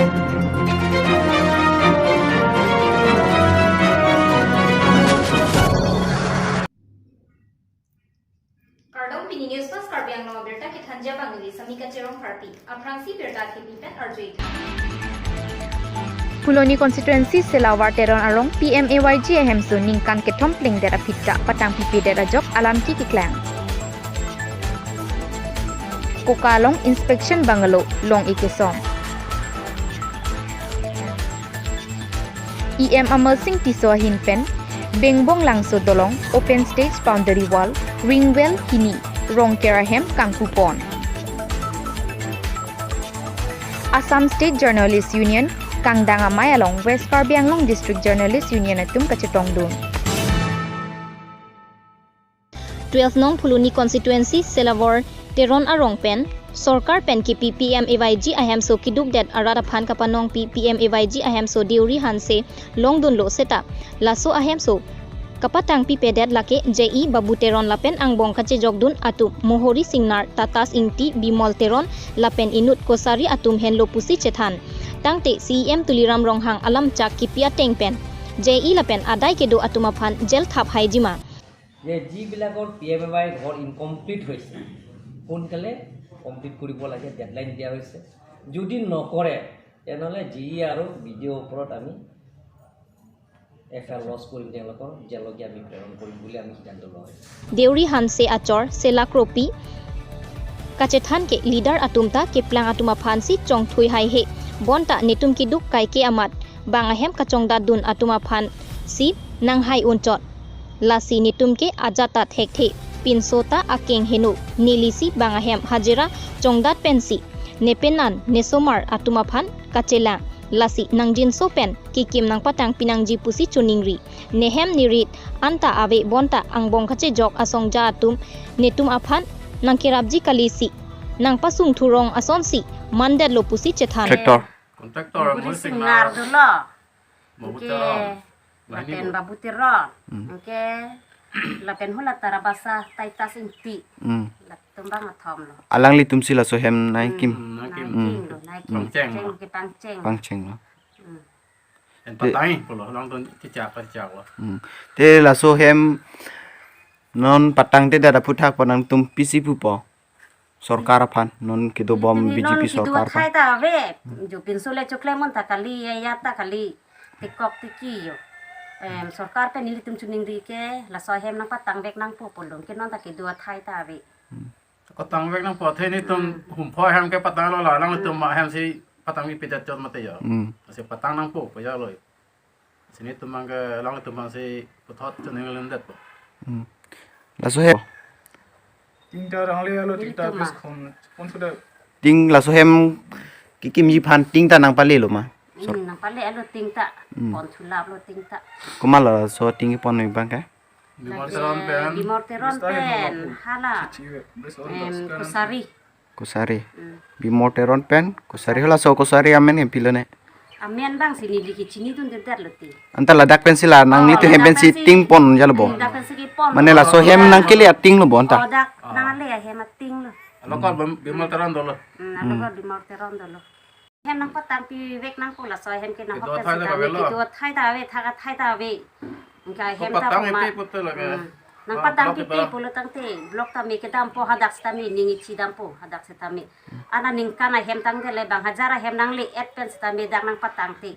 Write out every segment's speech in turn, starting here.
Kardong Pini News Plus Karbiang Nama Berta Kitanja Bangli Samika Cerong Parpi Aprangsi Berta Kipitan Arjuit Puloni constituency Selawar Teron Arong PMAYG Ahemsu Ningkan Ketompling Dera Pita Patang Pipi Dera Jok Alam Ki Kiklang Kokalong Inspection Bangalo Long Ikesong EM Amersing Tiso Hinpen Bengbong Langso Dolong Open Stage Boundary Wall Ringwell Hini Rong Kerahem Kangkupon Assam State Journalists Union Kangdang Amay along West Karbi Anglong District Journalists Union atum Kacetongdun 12 nong Puluni constituency Selawar Teron Arong Pen Sorkar Pen ki PPMAYG Ahemso kiduk det arada phan kapanong PPMAYG Ahemso diuri hanse longdun lo seta laso Ahemso kapatang pipedet lake JE Babu Teron lapen ang bong kace jogdun atu Mohori Singnar Tatas Inti Bimol Teron lapen inut Kosari atum henlo pusi cethan tangte CEM Tuliram Ronghang alam chak kipia tengpen JE lapen adai kedo atumaphan jel thap haijima যে যিবিলাকৰ PMAY ঘৰ ইনকমপ্লিট হৈছে সোনকালে কমপ্লিট কৰিব লাগে ডেডলাইন দিয়া হৈছে যদি নকৰে তেনেহ'লে জি আৰু ভিডিঅ' ওপৰত আমি এফআইআৰ লছ কৰিম তেওঁলোকৰ জেললৈকে আমি প্ৰেৰণ কৰিম বুলি আমি সিদ্ধান্ত লোৱা হৈছে দেউৰি হানছে আচৰ সেলাক্ৰপি কাচেথান কে লিডাৰ আতুমতা কেপ্লাং আতুমা ফানসি চং থুই হাই হে বনতা নেতুম কি দুক কাইকে আমাত বাঙাহেম কাচংদা দুন আতুমা ফান সি নাংহাই উনচত Lasi nitumke ajata thekhe pinsota akeng henu nilisi bangahem hajira chongdat pensi nepenan nesomar atumaphan kachelang lasi nangjin sopen kikim nang patang pinangji pusi chuningri nehem nirit anta ave bonta angbong khache jok asongja atum netum aphan nangkirabji kalisi nang pasung thurong asonsi mandet lo pusi chethan kontraktor musingnar dulu lapen Babu Teron, oke, lapen hula tarabasa taitas inti, tumbang atom lo. Alang li tumsi la sohem naikim, Pangceng kita pangceng lo. Patai, kalau orang tu cicak. Te la sohem non patang te dada puthak panang tum pisi pupo. Sorkar aphan non kido bom BJP sorkar pa. Khai ta ave, jo pinsule chokle mon ta kali ya ta kali tikok tiki yo. Sorkar pe nili tum chuning ri ke la sohem nang patang vek nang po polong ke non ta ke dua thai ta ave. Ko tang vek nang po the ni tum hum pho ham ke patang lo la nang tum ma ham si patang mi pedat chot mate yo. Si patang nang po ya loi. Sini tum mang ke lang tum mang si pothot chuning lem dat po. La sohem Tingta rangli alo tingta bes kon sudah ting la sohem kikim yi phan ting ta nang pale lo ma. Nang pale alo tingta pon sulap lo tingta. Kumal la so ting pon ni bang ka. Bimor Teron pen hala. Kusari. Bimor Teron pen kusari hala so kusari amen em pilane. Amen bang sini dikit sini tu der loti. Anta la dak pensila nang ni tu hem pensi ting pon jalo bo. Mane la so hem nang kili ting lo bo anta. Oh dak nang le hem ting lo. Lo ko Bimol Teron dolo. Lo ko Bimor Teron dolo. Hem nang patang pi vek nang pula so hem ke nang hotel ta ki tu thai ta ve thaga thai ta ve. Engkai hem ta ma. Nang patang ki pi pula tang te blok ta mi ke dam po hadak sta mi ningi chi dam po hadak se ta mi. Ana ning kana hem tang de le bang hajara hem nang le et pen sta mi dak nang patang te.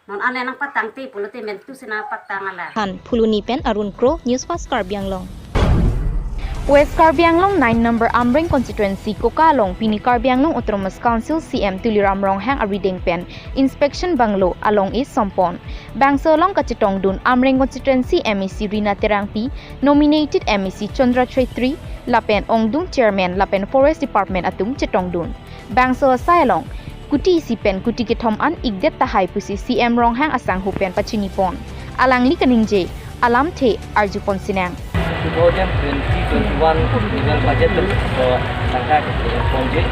Non ane nang patang te pula te men tu sina patang ala. Han Puluni Pen Arun Kro News Fast Karbiang Long West Karbi Anglong 9 number Amring constituency Kokalong Pini Karbi Anglong Autonomous Council CM Tuliram Ronghang Ariding Pen Inspection Banglo along East Sompon Bangsolong Kachetongdun Amring constituency MEC Rina Terangpi nominated MEC Chandra Chaitri Lapen Ongdung Chairman Lapen Forest Department Atum Chetongdun Bangsol Sailong Kuti Sipen Kuti Ketom An Igdet Tahai Pusi CM Ronghang Asang Hupen Pachinipon Alang Likaningje Alam The Arjupon Sinang 2021 dengan budget tersangka ponje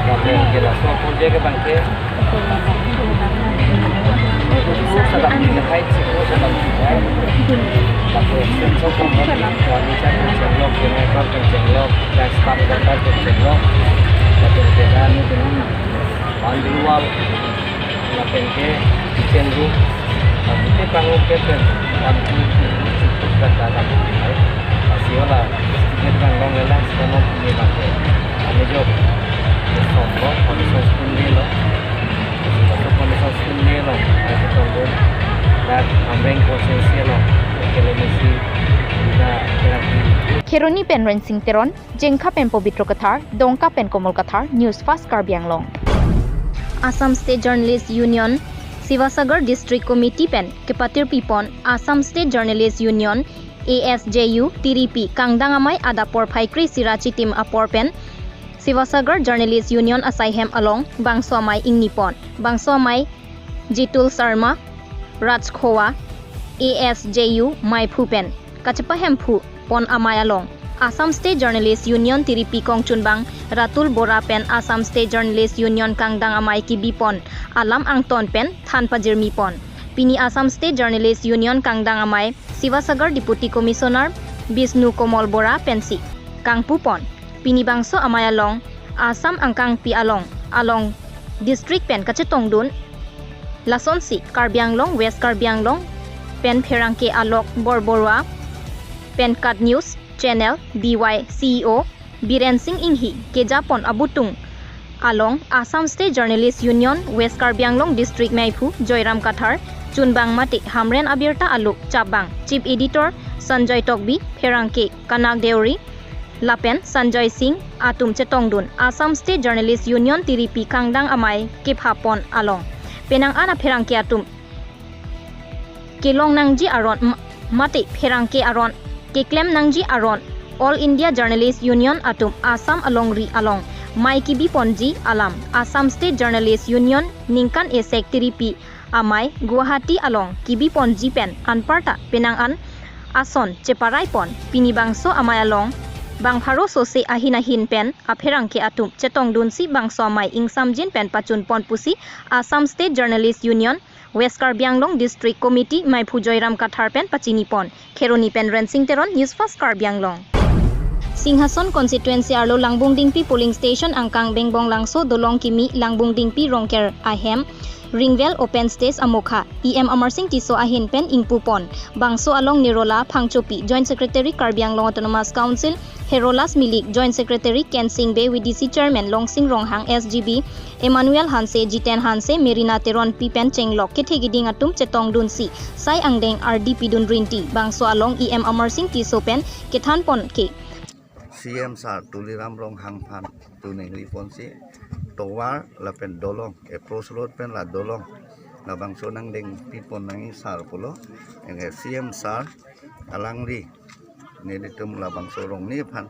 sampai jelas ponje ke bangke itu sedang dikait semua sedang dikait tapi sensor komponen kualitas penceklok generator penceklok dan staf data penceklok dan dengan pandual lapen ke kitchen room bukan bangun ke pen wanti cukup dan dalam ini asiola student bang long elang sekolah punya bangke ane jo sombong kondisi school ni lo kondisi school ni lo ada tunggu dan amreng konsensi lo kelemisi juga terapi Kheroni pen Rensing Teron, Jengka pen Pabitro Kathar, Dongka pen Komol Kathar, News Fast Karbi Anglong. Assam State Journalists Union, Sivasagar District Committee pen Kepatir Pipon, Assam State Journalists Union, ASJU, TRP, Kangdang Amay Ada Porpai Kri Sirachi Tim Apor pen, Sivasagar Journalists Union Asaihem Along, Bangso Amay Ing Nipon, Bangso Amay Jitul Sarma, Raj Khowa, ASJU Mai Phu pen, Kachapahem Phu, Pon Amay Along. Assam State Journalists Union TRP Kongchunbang, Ratul Bora pen Assam State Journalists Union Kangdang Amay Kibi pon, Alam Angton pen Than Pajirmi pon. Pini Assam State Journalists Union Kangdang Amay, Sivasagar Deputy Commissioner Bisnu Komol Bora pensi, Kangpu pon. Pini Bangso Amay Along, Assam Angkang Pi Along District pen Kachetongdun, Lasonsi Karbi Anglong West Karbi Anglong, pen Pherangke Alok Borborwa, pen Cut News Channel BY CEO Biren Singh Inghi Kejapon Abutung Along Assam State Journalists Union West Karbi Anglong District Maipu Joyram Kathar Chunbang Mati Hamren Abirta Aluk Chabang Chief Editor Sanjoy Tokbi Pherangke Kanak Deori Lapen Sanjoy Singh Atum Chetongdun Assam State Journalists Union TRP Kangdang Amay Kiphapon Along Penang Ana Pherangke Atum Kelong Nangji Aron Mati Pherangke Aron Keklem Nangji Aron All India Journalists Union Atum Assam Alongri Along Maikibi Ponji Alam Assam State Journalists Union Ningkan Esek TRP Amay Guwahati Along Kibi Ponji pen Anparta Penangan Ason Ceparai pon Pinibangso Amay Along Bangpharo Sose Ahinahin pen Apherangke Atum Chetongdun si Bangso Amay Ingsamjin pen Pachun Pon Pusi Assam State Journalists Union West Karbi Anglong District Committee Maipu Joyram Kathar pen Pachini pon Kheroni pen Rensing Teron News Fast Karbi Anglong. Singhason Constituency Arlo Langbung Dingpi Polling Station Angkang Bengbong Langso Dolong Kimi Langbung Dingpi Rongker Ahem Ringvel Open Stage Amokha EM Amarsing Tiso Ahin pen Ingpu pon Bangso Along Nirola Phangchopi Joint Secretary Karbi Anglong Autonomous Council Herolas Milik Joint Secretary Ken Singh Be VDC Chairman Longsing Ronghang SGB Emmanuel Hanse Jiten Hanse Merina Teron Pipen Chenglok Kethegiding Atum Chetongdun si Sai Angdeng RDP Dun Rinti Bangso Along EM Amarsing Tiso pen Kethan pon ke CM Sar Tuliram Ronghang Phan Tuning Liponsi Towar Lapen Dolong Approach Road pen la Dolong na Bangso nang ding pipon nangi Sar pulo yang CM Sar Alangri Neditum la Bangso Rong ni Phan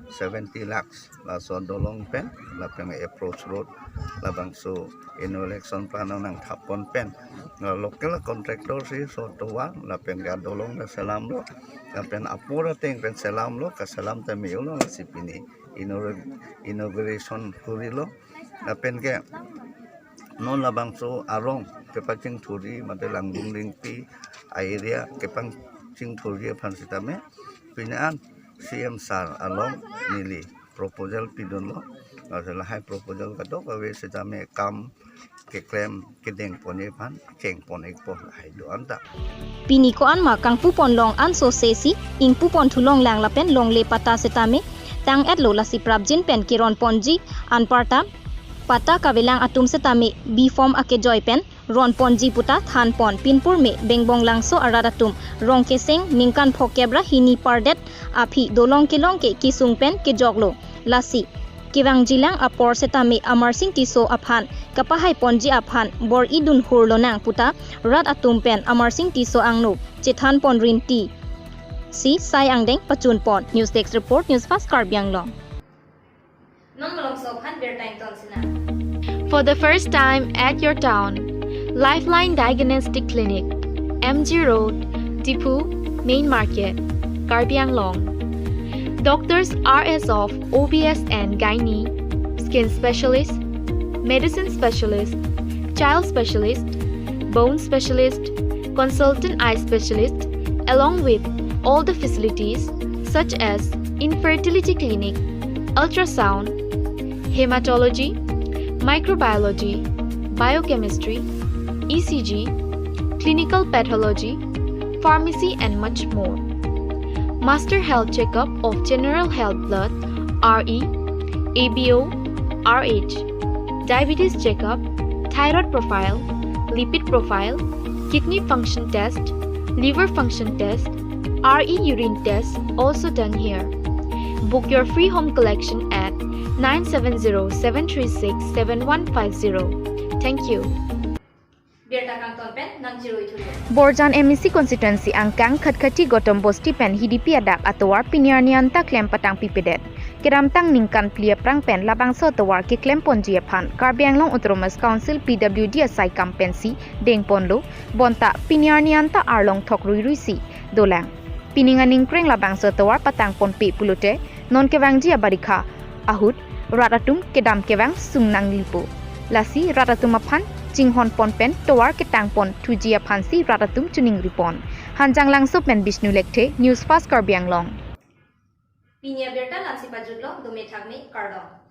70 lakhs la so Dolong pen la pen Approach Road la Bangso election plan nang Thapon pen la local contractor si so Towar la pen ga Dolong la Salam lo la pen apura teng pen Salam lo ka Salam ta miulo la sipini inauguration kurilo la pen ke non la Bangso Arong kepacing thuri mate Langbung Dingpi area kepang cing thuri phan sitame pinaan CM Sar Along nili proposal pidon lo la hai proposal ka dok awe sitame kam ke claim kedeng pone phan cheng pone po hai do anta Pini ko an ma Kangpu pon long an so sesi Ingpu pon thulong lang lapen long le pata setame tang et lo la si prabjin pen kiron ponji anparta pata kavelang atum setame B form ake joy pen ron ponji puta than pon pinpur me bengbong langso aradatum rong keseng ningkan phokebra hini pardet aphi dolong ke kisung pen ke joglo lasi kiwang jilang apor setame Amarsing Tiso aphan kapahai ponji aphan bor idun hurlonang puta rat atum pen Amarsing Tiso angno chethan pon rinti si Sai Angdeng Pachun pon News Desk Report News Fast Karbi Anglong. Non malong sokhan bertime ton sina. For the first time at your town, Lifeline Diagnostic Clinic, MG Road, Tipu, Main Market, Karbi Anglong. Doctors RS of OBS and Gynae, Skin Specialist, Medicine Specialist, Child Specialist, Bone Specialist, Consultant Eye Specialist, along with all the facilities such as infertility clinic, ultrasound, hematology, microbiology, biochemistry, ECG, clinical pathology, pharmacy and much more. Master health checkup of general health blood, RE, ABO, RH, diabetes checkup, thyroid profile, lipid profile, kidney function test, liver function test, RE urine test also done here. Book your free home collection at 970-736-7150. Thank you. Berta kang ton pen nang jiroi thulo. Borjan MEC constituency angkang khatkati gotom bosti pen hidipi adak atawar piniarnianta klem patang pipedet. Kiramtang ningkan plia prang pen labang so tawar ki klem ponji phan Karbi Anglong Autonomous Council PWD asai kampensi deng ponlo bonta piniarnianta arlong thokrui ruisi dolang. Pininganing kreng labang so tawar patang pon pi pulute non kewang ji abarikha ahut ratatum kedam kewang sungnang lipo. Lasi ratatum aphan Jinghon pon pen towar ketang pon tujia phansi ratatum tuning ripon. Hanjang langsup men Bishnu Lekte News Fast Karbi Anglong. Pinya berta lansi pajudlo dume thakme kardong.